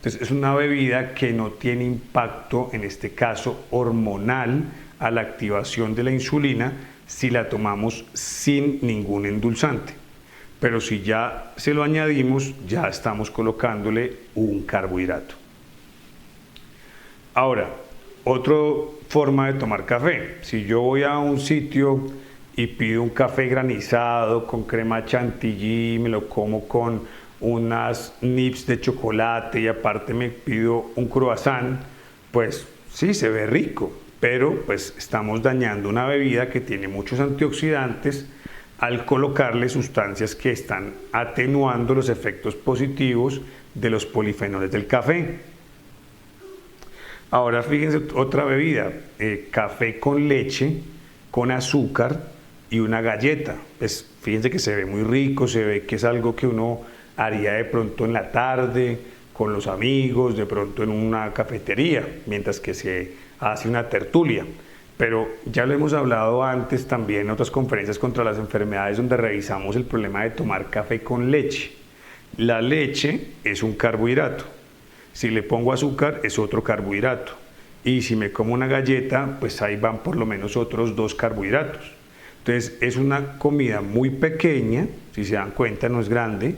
Entonces es una bebida que no tiene impacto, en este caso hormonal, a la activación de la insulina si la tomamos sin ningún endulzante. Pero si ya se lo añadimos, ya estamos colocándole un carbohidrato. Ahora, otra forma de tomar café. Si yo voy a un sitio y pido un café granizado con crema chantilly, me lo como con unas nips de chocolate y aparte me pido un croissant, pues sí, se ve rico, pero pues estamos dañando una bebida que tiene muchos antioxidantes al colocarle sustancias que están atenuando los efectos positivos de los polifenoles del café. Ahora fíjense otra bebida, café con leche, con azúcar y una galleta. Pues fíjense que se ve muy rico, se ve que es algo que uno haría de pronto en la tarde, con los amigos, de pronto en una cafetería, mientras que se hace una tertulia. Pero ya lo hemos hablado antes también en otras conferencias contra las enfermedades donde revisamos el problema de tomar café con leche. La leche es un carbohidrato. Si le pongo azúcar es otro carbohidrato. Y si me como una galleta, pues ahí van por lo menos otros 2 carbohidratos. Entonces es una comida muy pequeña, si se dan cuenta no es grande,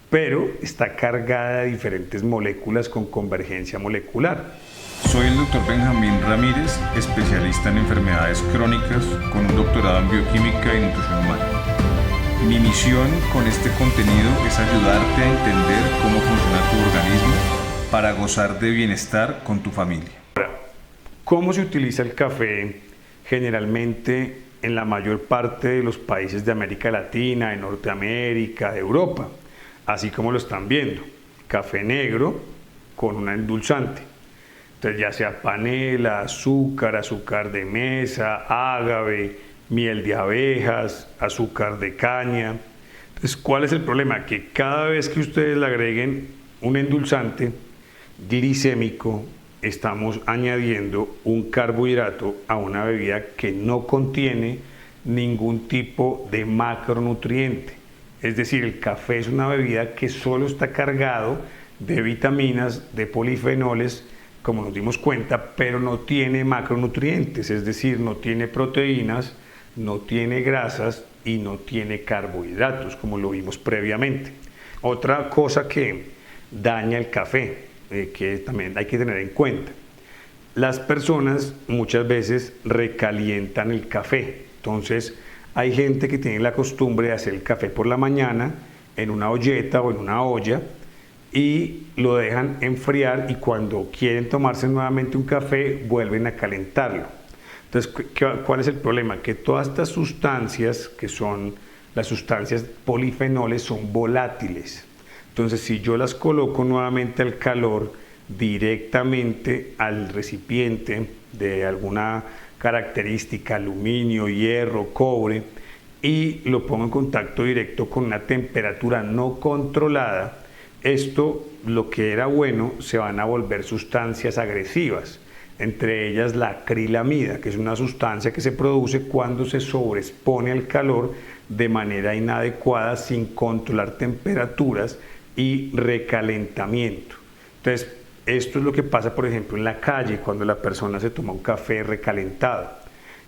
pero está cargada de diferentes moléculas con convergencia molecular. Soy el Dr. Benjamín Ramírez, especialista en enfermedades crónicas con un doctorado en bioquímica y nutrición humana. Mi misión con este contenido es ayudarte a entender cómo funciona tu organismo para gozar de bienestar con tu familia. ¿Cómo se utiliza el café generalmente en la mayor parte de los países de América Latina, de Norteamérica, de Europa? Así como lo están viendo, café negro con un endulzante. Entonces ya sea panela, azúcar, azúcar de mesa, ágave, miel de abejas, azúcar de caña. Entonces, ¿cuál es el problema? Que cada vez que ustedes le agreguen un endulzante glicémico, estamos añadiendo un carbohidrato a una bebida que no contiene ningún tipo de macronutriente. Es decir, el café es una bebida que solo está cargado de vitaminas, de polifenoles, como nos dimos cuenta, pero no tiene macronutrientes, es decir, no tiene proteínas, no tiene grasas y no tiene carbohidratos, como lo vimos previamente. Otra cosa que daña el café, que también hay que tener en cuenta. Las personas muchas veces recalientan el café, entonces hay gente que tiene la costumbre de hacer el café por la mañana en una olleta o en una olla y lo dejan enfriar y cuando quieren tomarse nuevamente un café vuelven a calentarlo. Entonces, ¿cuál es el problema? Que todas estas sustancias, que son las sustancias polifenoles, son volátiles. Entonces, si yo las coloco nuevamente al calor, directamente al recipiente de alguna característica, aluminio, hierro, cobre, y lo pongo en contacto directo con una temperatura no controlada, esto, lo que era bueno, se van a volver sustancias agresivas, entre ellas la acrilamida, que es una sustancia que se produce cuando se sobreexpone al calor de manera inadecuada sin controlar temperaturas y recalentamiento. Entonces, esto es lo que pasa, por ejemplo, en la calle cuando la persona se toma un café recalentado.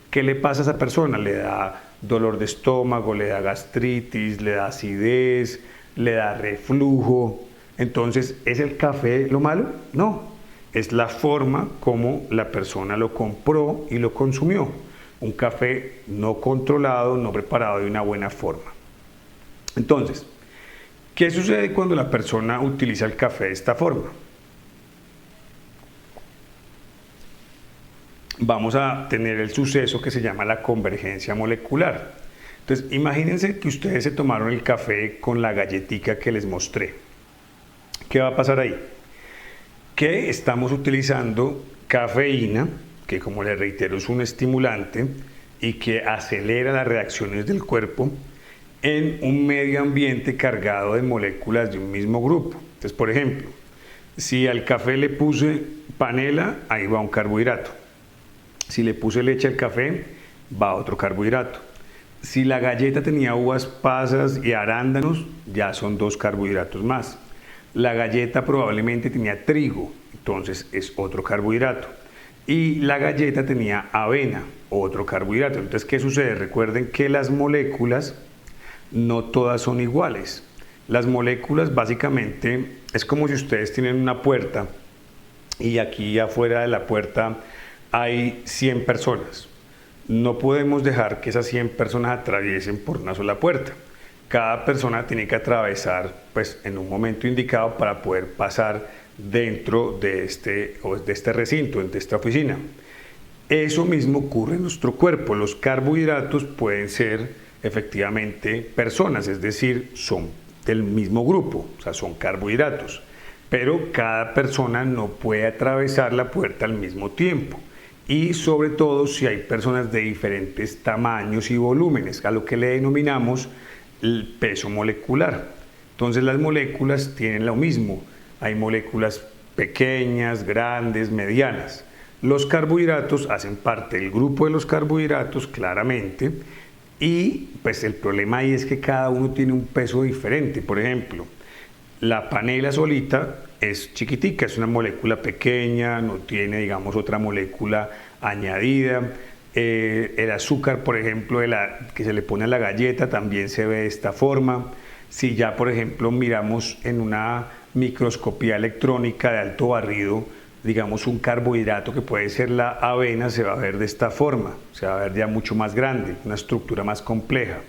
¿Qué le pasa a esa persona? Le da dolor de estómago, le da gastritis, le da acidez, le da reflujo. Entonces, ¿es el café lo malo? No, es la forma como la persona lo compró y lo consumió. Un café no controlado, no preparado de una buena forma. Entonces, ¿qué sucede cuando la persona utiliza el café de esta forma? Vamos a tener el suceso que se llama la convergencia molecular. Entonces, imagínense que ustedes se tomaron el café con la galletica que les mostré. ¿Qué va a pasar ahí? Que estamos utilizando cafeína, que como les reitero es un estimulante y que acelera las reacciones del cuerpo en un medio ambiente cargado de moléculas de un mismo grupo. Entonces, por ejemplo, si al café le puse panela, ahí va un carbohidrato. Si le puse leche al café, va otro carbohidrato. Si la galleta tenía uvas pasas y arándanos, ya son 2 carbohidratos más. La galleta probablemente tenía trigo, entonces es otro carbohidrato. Y la galleta tenía avena, otro carbohidrato. Entonces, ¿qué sucede? Recuerden que las moléculas no todas son iguales. Las moléculas básicamente es como si ustedes tienen una puerta y aquí afuera de la puerta hay 100 personas. No podemos dejar que esas 100 personas atraviesen por una sola puerta. Cada persona tiene que atravesar pues, en un momento indicado para poder pasar dentro de este recinto, de esta oficina. Eso mismo ocurre en nuestro cuerpo. Los carbohidratos pueden ser efectivamente personas, es decir, son del mismo grupo, o sea, son carbohidratos, pero cada persona no puede atravesar la puerta al mismo tiempo. Y sobre todo si hay personas de diferentes tamaños y volúmenes, a lo que le denominamos el peso molecular. Entonces las moléculas tienen lo mismo, hay moléculas pequeñas, grandes, medianas. Los carbohidratos hacen parte del grupo de los carbohidratos, claramente, y pues el problema ahí es que cada uno tiene un peso diferente. Por ejemplo, la panela solita es chiquitica, es una molécula pequeña, no tiene, digamos, otra molécula añadida. El azúcar, por ejemplo, que se le pone a la galleta también se ve de esta forma. Si ya, por ejemplo, miramos en una microscopía electrónica de alto barrido, digamos un carbohidrato que puede ser la avena, se va a ver de esta forma, se va a ver ya mucho más grande, una estructura más compleja.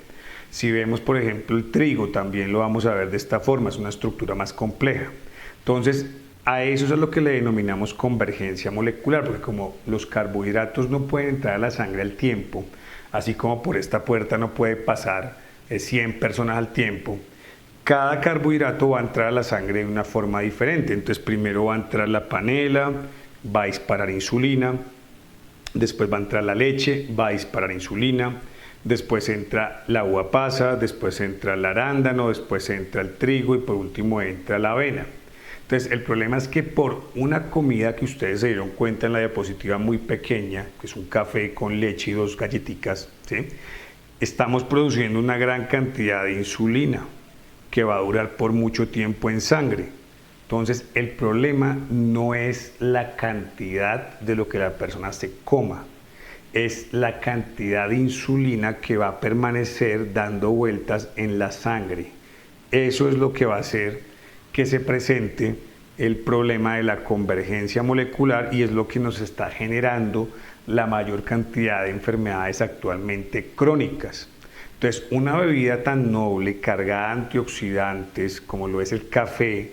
Si vemos, por ejemplo, el trigo, también lo vamos a ver de esta forma, es una estructura más compleja. Entonces, a eso es lo que le denominamos convergencia molecular, porque como los carbohidratos no pueden entrar a la sangre al tiempo, así como por esta puerta no puede pasar 100 personas al tiempo, cada carbohidrato va a entrar a la sangre de una forma diferente. Entonces, primero va a entrar la panela, va a disparar insulina, después va a entrar la leche, va a disparar insulina, después entra la uva pasa, después entra el arándano, después entra el trigo y por último entra la avena. Entonces, el problema es que por una comida que ustedes se dieron cuenta en la diapositiva muy pequeña, que es un café con leche y 2 galletitas, ¿sí?, estamos produciendo una gran cantidad de insulina que va a durar por mucho tiempo en sangre. Entonces, el problema no es la cantidad de lo que la persona se coma, es la cantidad de insulina que va a permanecer dando vueltas en la sangre. Eso es lo que va a hacer que se presente el problema de la convergencia molecular y es lo que nos está generando la mayor cantidad de enfermedades actualmente crónicas. Entonces, una bebida tan noble, cargada de antioxidantes como lo es el café,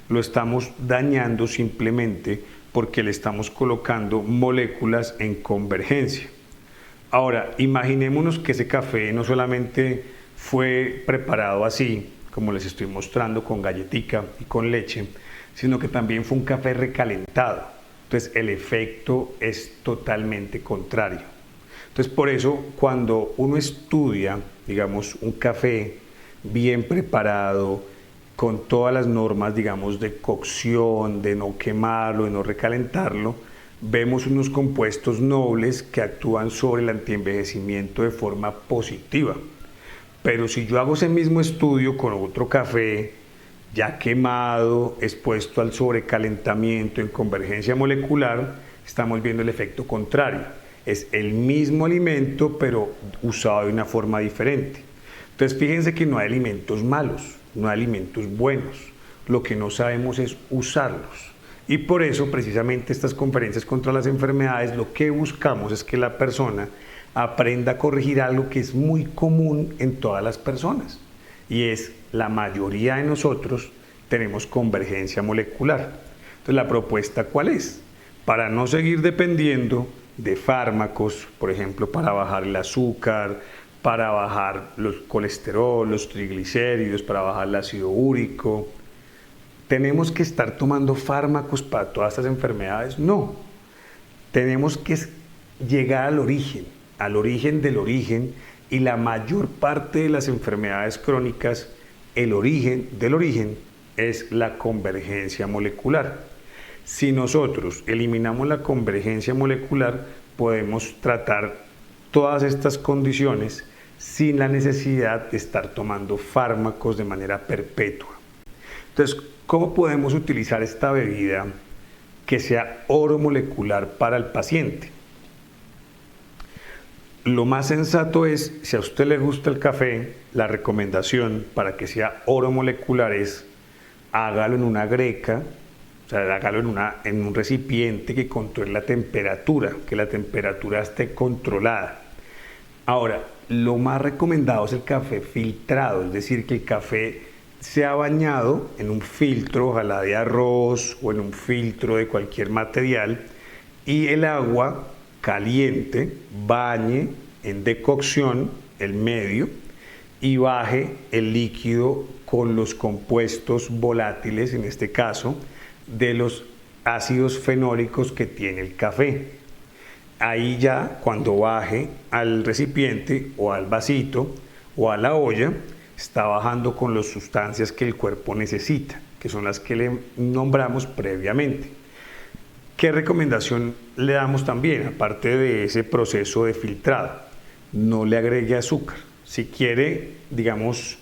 lo estamos dañando simplemente porque le estamos colocando moléculas en convergencia. Ahora, imaginémonos que ese café no solamente fue preparado así, como les estoy mostrando, con galletica y con leche, sino que también fue un café recalentado. Entonces, el efecto es totalmente contrario. Entonces, por eso, cuando uno estudia, digamos, un café bien preparado, con todas las normas, digamos, de cocción, de no quemarlo, de no recalentarlo, vemos unos compuestos nobles que actúan sobre el antienvejecimiento de forma positiva. Pero si yo hago ese mismo estudio con otro café, ya quemado, expuesto al sobrecalentamiento en convergencia molecular, estamos viendo el efecto contrario. Es el mismo alimento, pero usado de una forma diferente. Entonces, fíjense que no hay alimentos malos, no hay alimentos buenos. Lo que no sabemos es usarlos. Y por eso, precisamente, estas conferencias contra las enfermedades, lo que buscamos es que la persona aprenda a corregir algo que es muy común en todas las personas. Y es, la mayoría de nosotros tenemos convergencia molecular. Entonces, ¿la propuesta cuál es? Para no seguir dependiendo de fármacos, por ejemplo, para bajar el azúcar, para bajar el colesterol, los triglicéridos, para bajar el ácido úrico. ¿Tenemos que estar tomando fármacos para todas estas enfermedades? No. Tenemos que llegar al origen del origen, y la mayor parte de las enfermedades crónicas, el origen del origen es la convergencia molecular. Si nosotros eliminamos la convergencia molecular, podemos tratar todas estas condiciones sin la necesidad de estar tomando fármacos de manera perpetua. Entonces, ¿Cómo podemos utilizar esta bebida que sea oromolecular para el paciente? Lo más sensato es, si a usted le gusta el café, la recomendación para que sea oromolecular es hágalo en una greca, o sea, hágalo en un recipiente que controle la temperatura, que la temperatura esté controlada. Ahora, lo más recomendado es el café filtrado, es decir, que el café sea bañado en un filtro, ojalá de arroz o en un filtro de cualquier material, y el agua caliente bañe en decocción el medio y baje el líquido con los compuestos volátiles, en este caso, de los ácidos fenólicos que tiene el café. Ahí ya, cuando baje al recipiente o al vasito o a la olla, está bajando con las sustancias que el cuerpo necesita, que son las que le nombramos previamente. ¿Qué recomendación le damos también, aparte de ese proceso de filtrado? No le agregue azúcar. Si quiere, digamos,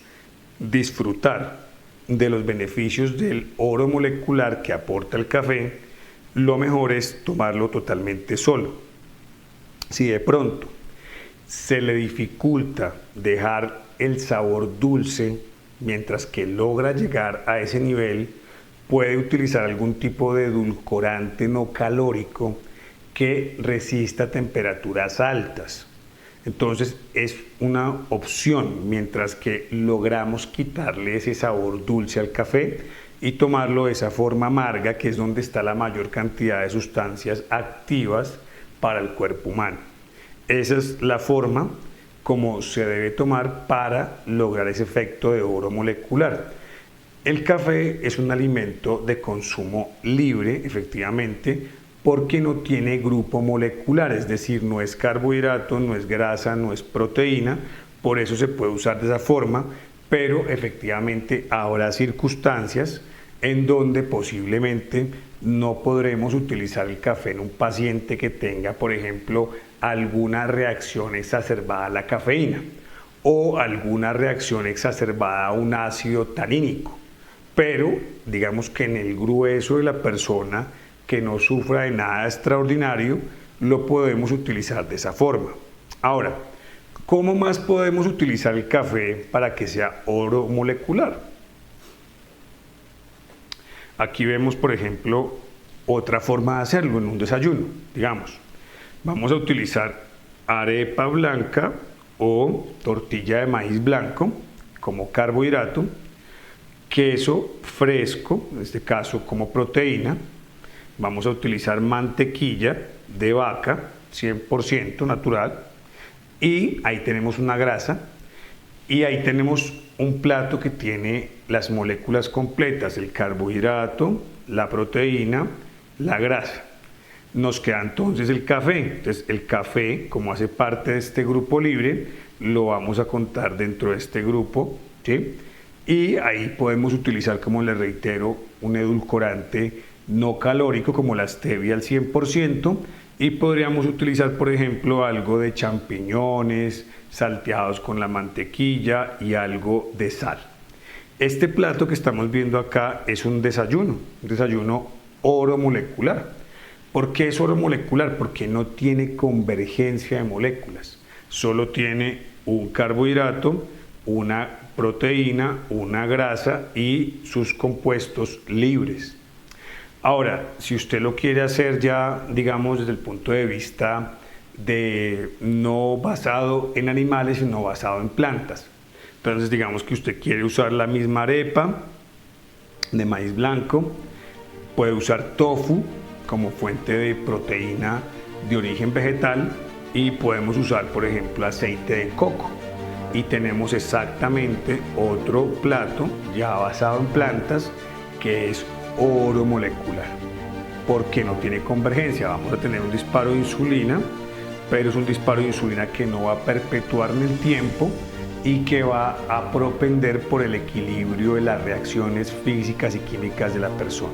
disfrutar de los beneficios del oro molecular que aporta el café, lo mejor es tomarlo totalmente solo. Si de pronto se le dificulta dejar el sabor dulce mientras que logra llegar a ese nivel, puede utilizar algún tipo de edulcorante no calórico que resista temperaturas altas. Entonces es una opción mientras que logramos quitarle ese sabor dulce al café y tomarlo de esa forma amarga, que es donde está la mayor cantidad de sustancias activas para el cuerpo humano. Esa es la forma como se debe tomar para lograr ese efecto de oro molecular. El café es un alimento de consumo libre, efectivamente, porque no tiene grupo molecular, es decir, no es carbohidrato, no es grasa, no es proteína, por eso se puede usar de esa forma, pero efectivamente habrá circunstancias en donde posiblemente no podremos utilizar el café en un paciente que tenga, por ejemplo, alguna reacción exacerbada a la cafeína o alguna reacción exacerbada a un ácido tanínico. Pero digamos que en el grueso de la persona que no sufra de nada extraordinario, lo podemos utilizar de esa forma. Ahora, ¿cómo más podemos utilizar el café para que sea oro molecular? Aquí vemos, por ejemplo, otra forma de hacerlo en un desayuno. Digamos, vamos a utilizar arepa blanca o tortilla de maíz blanco como carbohidrato, queso fresco, en este caso como proteína. Vamos a utilizar mantequilla de vaca, 100% natural, y ahí tenemos una grasa, y ahí tenemos un plato que tiene las moléculas completas, el carbohidrato, la proteína, la grasa. Nos queda entonces el café. Entonces el café, como hace parte de este grupo libre, lo vamos a contar dentro de este grupo, ¿sí? Y ahí podemos utilizar, como les reitero, un edulcorante no calórico como la stevia al 100%, y podríamos utilizar, por ejemplo, algo de champiñones salteados con la mantequilla y algo de sal. Este plato que estamos viendo acá es un desayuno oro molecular. ¿Por qué es oro molecular? Porque no tiene convergencia de moléculas, solo tiene un carbohidrato, una proteína, una grasa y sus compuestos libres. Ahora, si usted lo quiere hacer ya, digamos, desde el punto de vista de no basado en animales, sino basado en plantas. Entonces, digamos que usted quiere usar la misma arepa de maíz blanco, puede usar tofu como fuente de proteína de origen vegetal, y podemos usar, por ejemplo, aceite de coco. Y tenemos exactamente otro plato ya basado en plantas que es oro molecular, porque no tiene convergencia. Vamos a tener un disparo de insulina, pero es un disparo de insulina que no va a perpetuar en el tiempo y que va a propender por el equilibrio de las reacciones físicas y químicas de la persona.